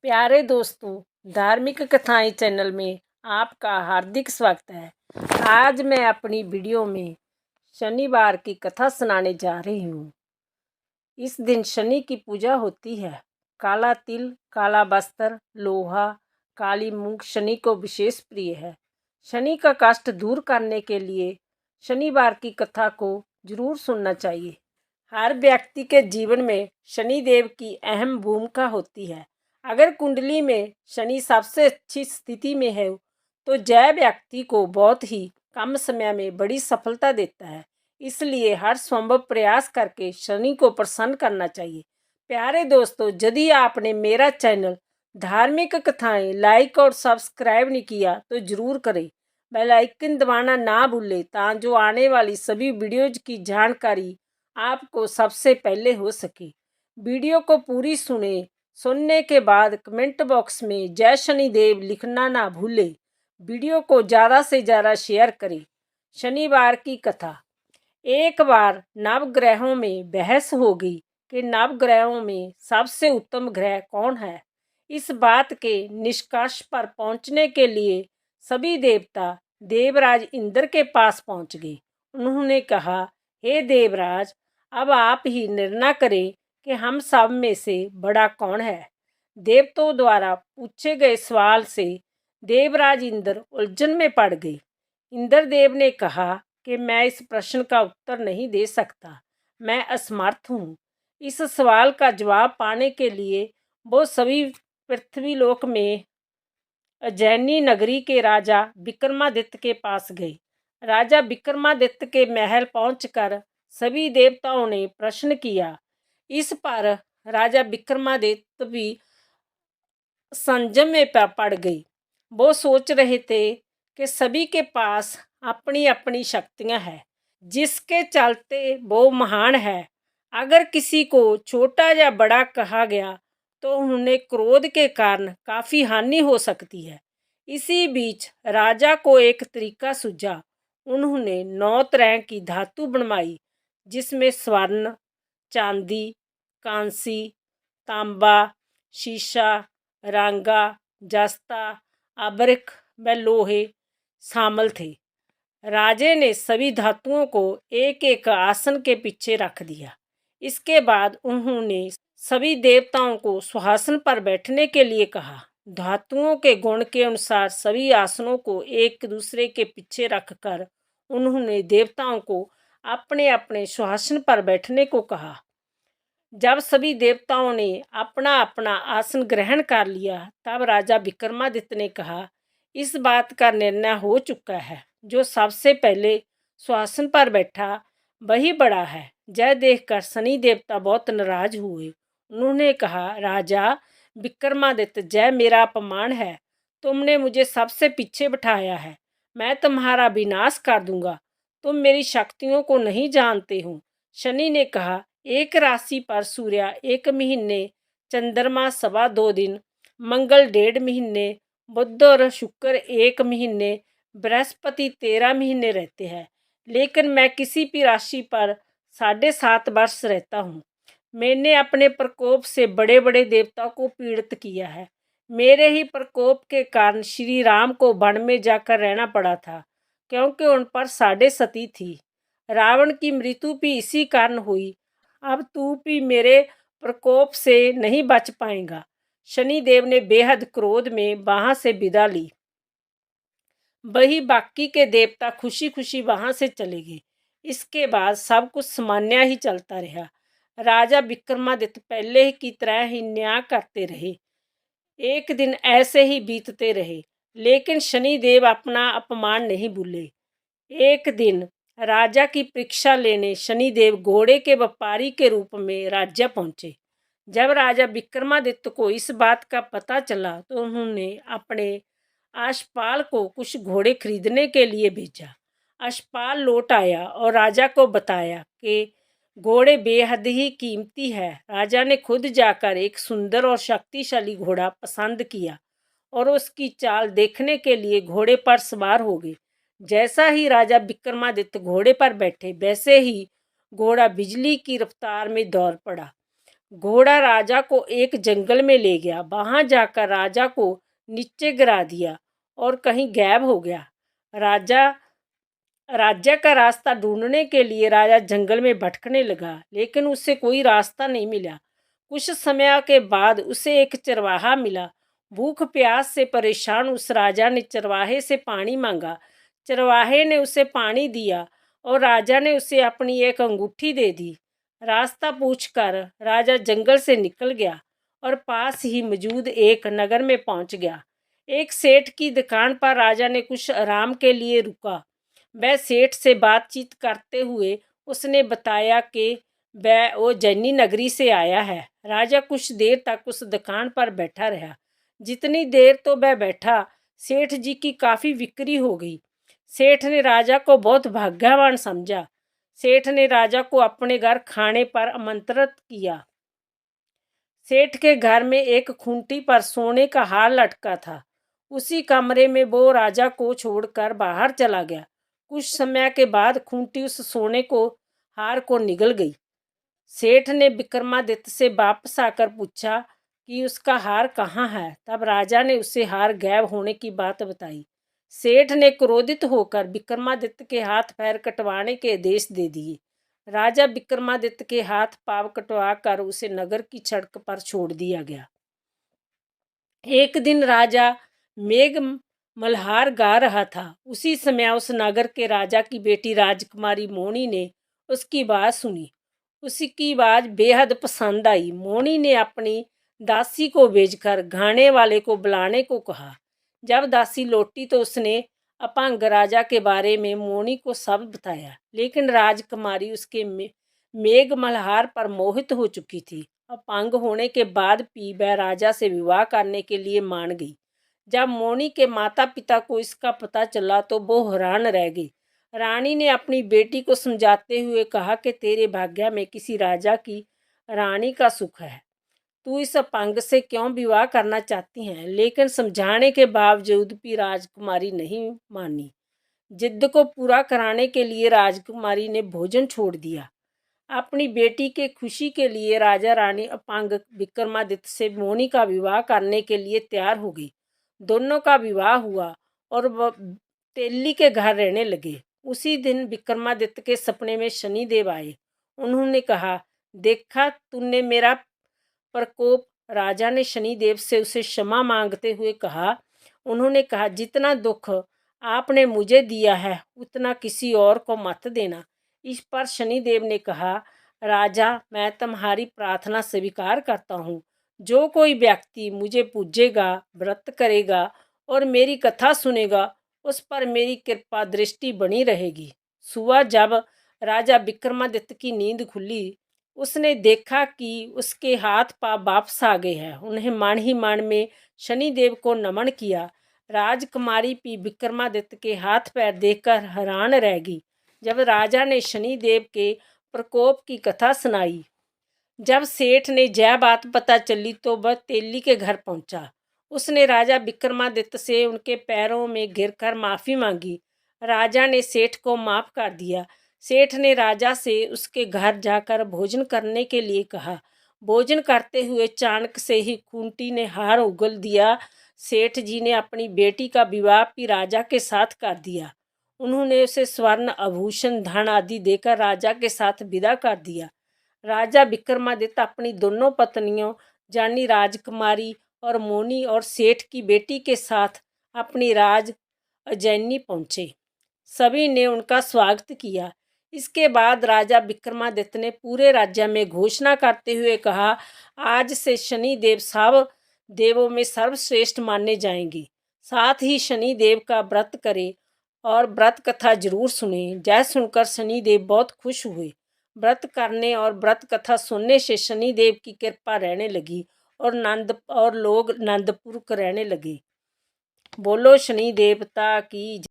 प्यारे दोस्तों, धार्मिक कथाएं चैनल में आपका हार्दिक स्वागत है। आज मैं अपनी वीडियो में शनिवार की कथा सुनाने जा रही हूँ। इस दिन शनि की पूजा होती है। काला तिल, काला वस्त्र, लोहा, काली मूंग शनि को विशेष प्रिय है। शनि का कष्ट दूर करने के लिए शनिवार की कथा को जरूर सुनना चाहिए। हर व्यक्ति के जीवन में शनि देव की अहम भूमिका होती है। अगर कुंडली में शनि सबसे अच्छी स्थिति में है तो जय व्यक्ति को बहुत ही कम समय में बड़ी सफलता देता है। इसलिए हर संभव प्रयास करके शनि को प्रसन्न करना चाहिए। प्यारे दोस्तों, यदि आपने मेरा चैनल धार्मिक कथाएं लाइक और सब्सक्राइब नहीं किया तो जरूर करें। बेल आइकन दबाना ना भूलें ताकि जो आने वाली सभी वीडियोज की जानकारी आपको सबसे पहले हो सके। वीडियो को पूरी सुनने के बाद कमेंट बॉक्स में जय शनिदेव लिखना ना भूलें। वीडियो को ज़्यादा से ज़्यादा शेयर करें। शनिवार की कथा। एक बार नवग्रहों में बहस हो गई कि नवग्रहों में सबसे उत्तम ग्रह कौन है। इस बात के निष्कर्ष पर पहुंचने के लिए सभी देवता देवराज इंद्र के पास पहुंच गए। उन्होंने कहा, हे देवराज, अब आप ही निर्णय करें कि हम सब में से बड़ा कौन है। देवताओं द्वारा पूछे गए सवाल से देवराज इंद्र उलझन में पड़ गए। इंद्रदेव ने कहा कि मैं इस प्रश्न का उत्तर नहीं दे सकता, मैं असमर्थ हूँ। इस सवाल का जवाब पाने के लिए वो सभी पृथ्वीलोक में उज्जैनी नगरी के राजा विक्रमादित्य के पास गए। राजा विक्रमादित्य के महल पहुंचकर सभी देवताओं ने प्रश्न किया। इस पर राजा विक्रमादित्य भी संजम में पड़ गए। वो सोच रहे थे कि सभी के पास अपनी अपनी शक्तियां हैं, जिसके चलते वो महान है। अगर किसी को छोटा या बड़ा कहा गया तो उन्हें क्रोध के कारण काफ़ी हानि हो सकती है। इसी बीच राजा को एक तरीका सूझा। उन्होंने 9 तरह की धातु बनवाई, जिसमें स्वर्ण, चांदी, कांसी, तांबा, शीशा, रांगा, जस्ता, अबरख व लोहे शामिल थे। राजे ने सभी धातुओं को एक एक आसन के पीछे रख दिया। इसके बाद उन्होंने सभी देवताओं को सिंहासन पर बैठने के लिए कहा। धातुओं के गुण के अनुसार सभी आसनों को एक दूसरे के पीछे रखकर उन्होंने देवताओं को अपने अपने सिंहासन पर बैठने को कहा। जब सभी देवताओं ने अपना अपना आसन ग्रहण कर लिया, तब राजा विक्रमादित्य ने कहा, इस बात का निर्णय हो चुका है। जो सबसे पहले सिंहासन पर बैठा वही बड़ा है। यह देखकर शनि देवता बहुत नाराज हुए। उन्होंने कहा, राजा विक्रमादित्य, यह मेरा अपमान है। तुमने मुझे सबसे पीछे बिठाया है। मैं तुम्हारा विनाश कर दूंगा। तुम मेरी शक्तियों को नहीं जानते हो। शनि ने कहा, एक राशि पर सूर्य 1 महीने, चंद्रमा 2.25 दिन, मंगल 1.5 महीने, बुध और शुक्र 1 महीने, बृहस्पति 13 महीने रहते हैं। लेकिन मैं किसी भी राशि पर 7.5 वर्ष रहता हूँ। मैंने अपने प्रकोप से बड़े बड़े देवताओं को पीड़ित किया है। मेरे ही प्रकोप के कारण श्री राम को वन में जाकर रहना पड़ा था, क्योंकि उन पर 7.5 थी। रावण की मृत्यु भी इसी कारण हुई। अब तू भी मेरे प्रकोप से नहीं बच पाएगा। शनिदेव ने बेहद क्रोध में वहां से विदा ली। वही बाकी के देवता खुशी खुशी वहां से चले गए। इसके बाद सब कुछ सामान्य ही चलता रहा। राजा विक्रमादित्य पहले की तरह ही न्याय करते रहे। एक दिन ऐसे ही बीतते रहे, लेकिन शनिदेव अपना अपमान नहीं भूले। एक दिन राजा की परीक्षा लेने शनिदेव घोड़े के व्यापारी के रूप में राज्य पहुंचे। जब राजा विक्रमादित्य को इस बात का पता चला तो उन्होंने अपने अश्वपाल को कुछ घोड़े खरीदने के लिए भेजा। अश्वपाल लौट आया और राजा को बताया कि घोड़े बेहद ही कीमती है। राजा ने खुद जाकर एक सुंदर और शक्तिशाली घोड़ा पसंद किया और उसकी चाल देखने के लिए घोड़े पर सवार हो गए। जैसा ही राजा विक्रमादित्य घोड़े पर बैठे, वैसे ही घोड़ा बिजली की रफ्तार में दौड़ पड़ा। घोड़ा राजा को एक जंगल में ले गया। वहां जाकर राजा को नीचे गिरा दिया और कहीं गायब हो गया। राजा राज्य का रास्ता ढूंढने के लिए राजा जंगल में भटकने लगा, लेकिन उसे कोई रास्ता नहीं मिला। कुछ समय के बाद उसे एक चरवाहा मिला। भूख प्यास से परेशान उस राजा ने चरवाहे से पानी मांगा। चरवाहे ने उसे पानी दिया और राजा ने उसे अपनी एक अंगूठी दे दी। रास्ता पूछकर राजा जंगल से निकल गया और पास ही मौजूद एक नगर में पहुंच गया। एक सेठ की दुकान पर राजा ने कुछ आराम के लिए रुका। वह सेठ से बातचीत करते हुए उसने बताया कि वह उज्जैनी नगरी से आया है। राजा कुछ देर तक उस दुकान पर बैठा रहा। जितनी देर तो वह बैठा, सेठ जी की काफ़ी बिक्री हो गई। सेठ ने राजा को बहुत भाग्यवान समझा। सेठ ने राजा को अपने घर खाने पर आमंत्रित किया। सेठ के घर में एक खूंटी पर सोने का हार लटका था। उसी कमरे में वो राजा को छोड़कर बाहर चला गया। कुछ समय के बाद खूंटी उस सोने को हार को निगल गई। सेठ ने विक्रमादित्य से वापस आकर पूछा कि उसका हार कहाँ है। तब राजा ने उसे हार गायब होने की बात बताई। सेठ ने क्रोधित होकर विक्रमादित्य के हाथ पैर कटवाने के आदेश दे दिए। राजा विक्रमादित्य के हाथ पांव कटवा कर उसे नगर की सड़क पर छोड़ दिया गया। एक दिन राजा मेघ मल्हार गा रहा था। उसी समय उस नगर के राजा की बेटी राजकुमारी मोनी ने उसकी बात सुनी। उसकी आवाज़ बेहद पसंद आई। मोनी ने अपनी दासी को भेजकर गाने वाले को बुलाने को कहा। जब दासी लौटी तो उसने अपंग राजा के बारे में मोनी को सब बताया, लेकिन राजकुमारी उसके मेघ मल्हार पर मोहित हो चुकी थी। अपंग होने के बाद भी वह राजा से विवाह करने के लिए मान गई। जब मोनी के माता पिता को इसका पता चला तो वो हैरान रह गई। रानी ने अपनी बेटी को समझाते हुए कहा कि तेरे भाग्य में किसी राजा की रानी का सुख है। तू इस अपंग से क्यों विवाह करना चाहती हैं? लेकिन समझाने के बावजूद भी राजकुमारी नहीं मानी। जिद को पूरा कराने के लिए राजकुमारी ने भोजन छोड़ दिया। अपनी बेटी के खुशी के लिए राजा रानी अपंग विक्रमादित्य से मोनी का विवाह करने के लिए तैयार हो गई। दोनों का विवाह हुआ और वह तेली के घर रहने लगे। उसी दिन विक्रमादित्य के सपने में शनिदेव आए। उन्होंने कहा, देखा तूने मेरा प्रकोप। राजा ने शनिदेव से उसे क्षमा मांगते हुए कहा। उन्होंने कहा, जितना दुख आपने मुझे दिया है उतना किसी और को मत देना। इस पर शनिदेव ने कहा, राजा मैं तुम्हारी प्रार्थना स्वीकार करता हूँ। जो कोई व्यक्ति मुझे पूजेगा, व्रत करेगा और मेरी कथा सुनेगा, उस पर मेरी कृपा दृष्टि बनी रहेगी। सुबह जब राजा विक्रमादित्य की नींद खुली, उसने देखा कि उसके हाथ पांव वापस आ गए हैं। उन्हें मन ही मन में शनिदेव को नमन किया। राजकुमारी भी विक्रमादित्य के हाथ पैर देखकर हैरान रह गई। जब राजा ने शनिदेव के प्रकोप की कथा सुनाई, जब सेठ ने यह बात पता चली तो वह तेली के घर पहुंचा। उसने राजा विक्रमादित्य से उनके पैरों में गिरकर माफ़ी मांगी। राजा ने सेठ को माफ़ कर दिया। सेठ ने राजा से उसके घर जाकर भोजन करने के लिए कहा। भोजन करते हुए अचानक से ही खूंटी ने हार उगल दिया। सेठ जी ने अपनी बेटी का विवाह भी राजा के साथ कर दिया। उन्होंने उसे स्वर्ण आभूषण धन आदि देकर राजा के साथ विदा कर दिया। राजा विक्रमादित्य अपनी दोनों पत्नियों यानी राजकुमारी और मोनी और सेठ की बेटी के साथ अपनी राज उज्जैनी पहुँचे। सभी ने उनका स्वागत किया। इसके बाद राजा विक्रमादित्य ने पूरे राज्य में घोषणा करते हुए कहा, आज से शनिदेव सब देवों में सर्वश्रेष्ठ माने जाएंगे। साथ ही शनिदेव का व्रत करें और व्रत कथा जरूर सुने। जय सुनकर शनिदेव बहुत खुश हुए। व्रत करने और व्रत कथा सुनने से शनिदेव की कृपा रहने लगी और लोग आनंदपूर्वक रहने लगे। बोलो शनि देवता की।